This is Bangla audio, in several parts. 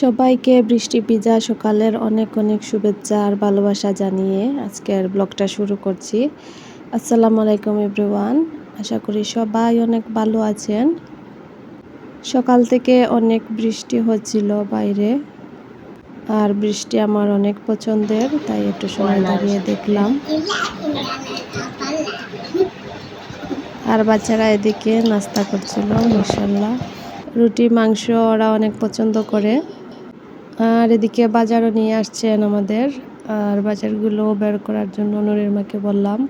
সবাইকে বৃষ্টি ভিজা সকালের অনেক অনেক শুভেচ্ছা আর ভালোবাসা জানিয়ে আজকের ব্লগটা শুরু করছি। আসসালামু আলাইকুম এভরিওয়ান, আশা করি সবাই অনেক ভালো আছেন। সকাল থেকে অনেক বৃষ্টি হচ্ছিল বাইরে, আর বৃষ্টি আমার অনেক পছন্দের, তাই একটু সময় দাঁড়িয়ে দেখলাম। আর বাচ্চারা এদিকে নাস্তা করছিল, মাশাআল্লাহ। রুটি মাংস ওরা অনেক পছন্দ করে। আর এদিকে বাজারও নিয়ে আসছেন আমাদের, আর বাজারগুলো বের করার জন্য নূরের মাকে বললাম।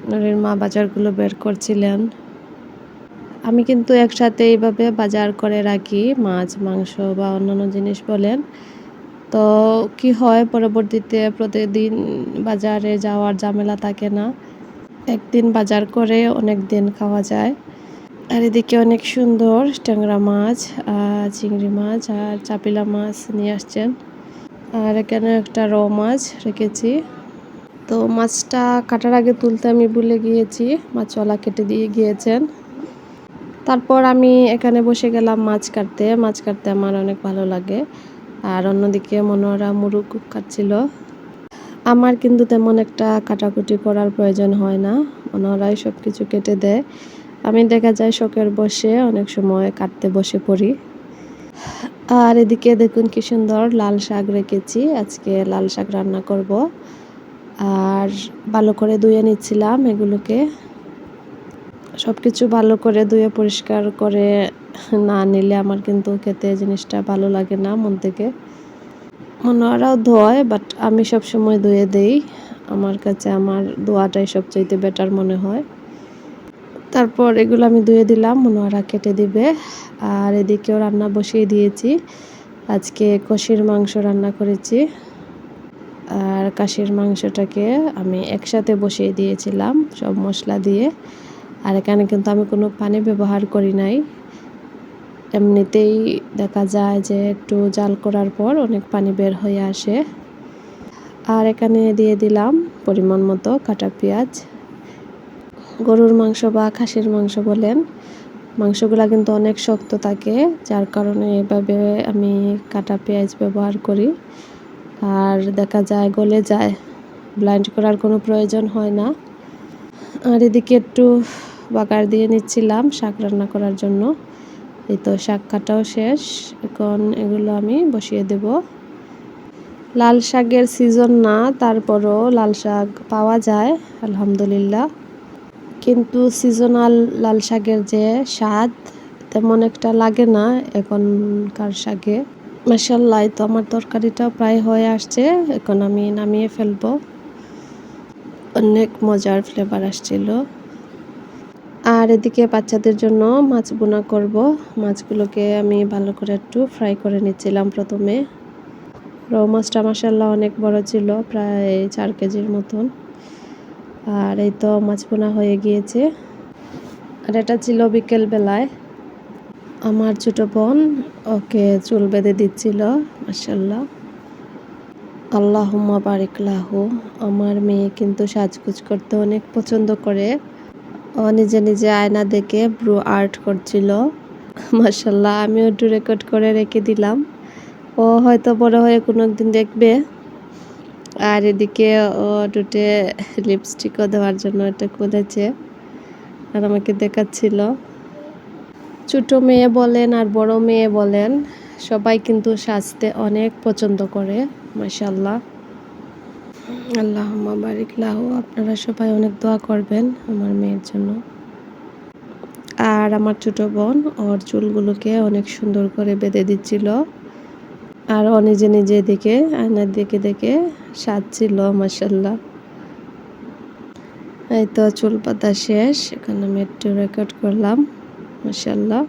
নূরের মা বাজারগুলো বের করছিলেন। আমি কিন্তু একসাথে এইভাবে বাজার করে রাখি, মাছ মাংস বা অন্যান্য জিনিস বলেন। তো কি হয়, পরবর্তীতে প্রতিদিন বাজারে যাওয়ার ঝামেলা থাকে না। একদিন বাজার করে অনেক দিন খাওয়া যায়। আর এদিকে অনেক সুন্দর ট্যাংরা মাছ, চিংড়ি মাছ আর চাপিলা মাছ নিয়ে আসছেন। আর এখানে একটা রৌ মাছ রেখেছি। তো মাছটা কাটার আগে তুলতে আমি ভুলে গিয়েছি, মাছওয়ালা কেটে দিয়ে গিয়েছেন। তারপর আমি এখানে বসে গেলাম মাছ কাটতে। মাছ কাটতে আমার অনেক ভালো লাগে। আর অন্যদিকে মনোয়ারা মুরগ কাটছিল। আমার কিন্তু তেমন একটা কাটাকুটি করার প্রয়োজন হয় না, মনোয়ারাই সব কিছু কেটে দেয়। আমি দেখা যায় শখের বসে অনেক সময় কাটতে বসে পড়ি। আর এদিকে দেখুন কি সুন্দর লাল শাক রেখেছি, আজকে লাল শাক রান্না করব। আর ভালো করে ধুয়ে নিচ্ছিলাম এগুলোকে। সব কিছু ভালো করে ধুয়ে পরিষ্কার করে না নিলে আমার কিন্তু খেতে জিনিসটা ভালো লাগে না মন থেকে। মনোয়ারাও ধোয়, বাট আমি সবসময় ধুয়ে দেই। আমার কাছে আমার ধোয়াটাই সবচাইতে বেটার মনে হয়। তারপর এগুলো আমি ধুয়ে দিলাম, মনোয়ারা কেটে দিবে। আর এদিকেও রান্না বসিয়ে দিয়েছি। আজকে কষির মাংস রান্না করেছি। আর খাসির মাংসটাকে আমি একসাথে বসিয়ে দিয়েছিলাম সব মশলা দিয়ে। আর এখানে কিন্তু আমি কোনো পানি ব্যবহার করি নাই। এমনিতেই দেখা যায় যে একটু জাল করার পর অনেক পানি বের হয়ে আসে। আর এখানে দিয়ে দিলাম পরিমাণ মতো কাটা পেঁয়াজ। গরুর মাংস বা খাসির মাংস বলেন, মাংসগুলো কিন্তু অনেক শক্ত থাকে, যার কারণে এভাবে আমি কাটা পেঁয়াজ ব্যবহার করি। আর দেখা যায় গলে যায়, ব্লাইন্ড করার কোনো প্রয়োজন হয় না। আর এদিকে একটু বাগার দিয়ে নিচ্ছিলাম শাক রান্না করার জন্য। এই তো শাক কাটাও শেষ, এখন এগুলো আমি বসিয়ে দেব। লাল শাকের সিজন না, তারপরও লাল শাক পাওয়া যায় আলহামদুলিল্লাহ। কিন্তু সিজনাল লাল শাকের যে স্বাদ তেমন একটা লাগে না এখনকার শাকে। মাশাআল্লাহ, তো আমার তরকারিটা প্রায় হয়ে আসছে, এখন আমি নামিয়ে ফেলবো। অনেক মজার ফ্লেভার আসছিল। আর এদিকে বাচ্চাদের জন্য মাছ বোনা করব। মাছগুলোকে আমি ভালো করে একটু ফ্রাই করে নিচ্ছিলাম প্রথমে। রৌ মাছটা মাশাআল্লাহ অনেক বড় ছিল, প্রায় 4 কেজির মতন। আর এই তো মাছ বোনা হয়ে গিয়েছে। আর এটা ছিল বিকেল বেলায়। আমার ছোট বোন ওকে চুল বেঁধে দিচ্ছিল, মাশাআল্লাহ। আল্লাহুম্মা বারিক লাহু। আমার মেয়ে কিন্তু সাজগোজ করতে অনেক পছন্দ করে। ও নিজে নিজে আয়না দেখে ব্রু আর্ট করছিল, মাশাআল্লাহ। আমিও একটু রেকর্ড করে রেখে দিলাম, ও হয়তো বড় হয়ে কোনো একদিন দেখবে। আর এদিকে ও ঠোঁটে লিপস্টিকও দেওয়ার জন্য এটা খুঁজেছে আর আমাকে দেখাচ্ছিল। ছোট মেয়ে বলেন আর বড় মেয়ে বলেন, সবাই কিন্তু সাজতে অনেক পছন্দ করে, মাশাআল্লাহ। আল্লাহুম্মা বারিক লাহু। আপনারা সবাই অনেক দোয়া করবেন আমার মেয়ের জন্য। আর আমার ছোট বোন ওর চুলগুলোকে অনেক সুন্দর করে বেঁধে দিচ্ছিল। আর ও নিজে নিজে দেখে আয়না দেখে দেখে সাজছিল, মাশাআল্লাহ। এই তো চুল বাঁধা শেষ, এখন আমি একটু রেকর্ড করলাম, মাশাআল্লাহ।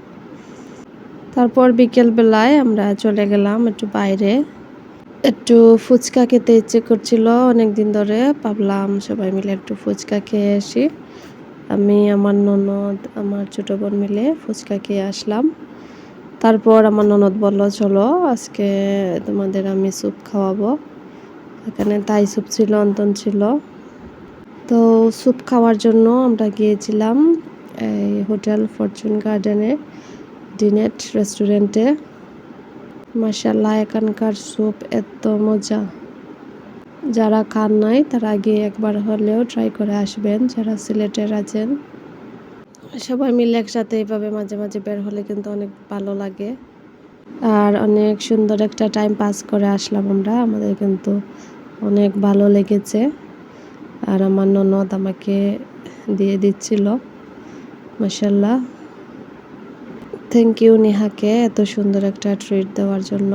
তারপর বিকেল বেলায় আমরা চলে গেলাম একটু বাইরে। একটু ফুচকা খেতে ইচ্ছে করছিল অনেক দিন ধরে, ভাবলাম সবাই মিলে একটু ফুচকা খেয়ে আসি। আমি, আমার ননদ, আমার ছোট বোন মিলে ফুচকা খেয়ে আসলাম। তারপর আমার ননদ বলল, চলো আজকে তোমাদের আমি স্যুপ খাওয়াবো। এখানে তাই স্যুপ ছিল, অন্তন ছিল। তো স্যুপ খাওয়ার জন্য আমরা গিয়েছিলাম এই হোটেল ফরচুন গার্ডেনে, ডিনেট রেস্টুরেন্টে। মাশাআল্লাহ, এখানকার স্যুপ এত মজা। যারা খান নাই তারা আগে একবার হলেও ট্রাই করে আসবেন, যারা সিলেটের আছেন। সবাই মিলে একসাথে এইভাবে মাঝে মাঝে বের হলে কিন্তু অনেক ভালো লাগে, আর অনেক সুন্দর একটা টাইম পাস করে আসলাম আমরা। আমাদের কিন্তু অনেক ভালো লেগেছে, আর আমার ননদ আমাকে দিয়ে দিচ্ছিল। মাশাআল্লাহ, থ্যাংক ইউ নেহাকে এত সুন্দর একটা ট্রিট দেওয়ার জন্য।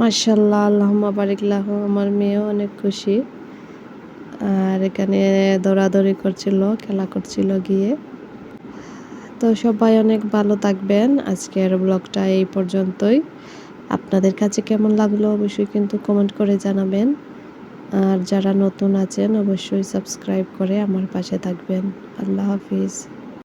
মাশাআল্লাহ, আল্লাহুম্মা বারিক লাহু। আমার মেয়েও অনেক খুশি, আর এখানে দৌড়াদৌড়ি করছিল, খেলা করছিল গিয়ে। তো সবাই অনেক ভালো থাকবেন। আজকের ব্লগটা এই পর্যন্তই। আপনাদের কাছে কেমন লাগলো অবশ্যই কিন্তু কমেন্ট করে জানাবেন, আর যারা নতুন আছেন অবশ্যই সাবস্ক্রাইব করে আমার পাশে থাকবেন। আল্লাহ হাফিজ।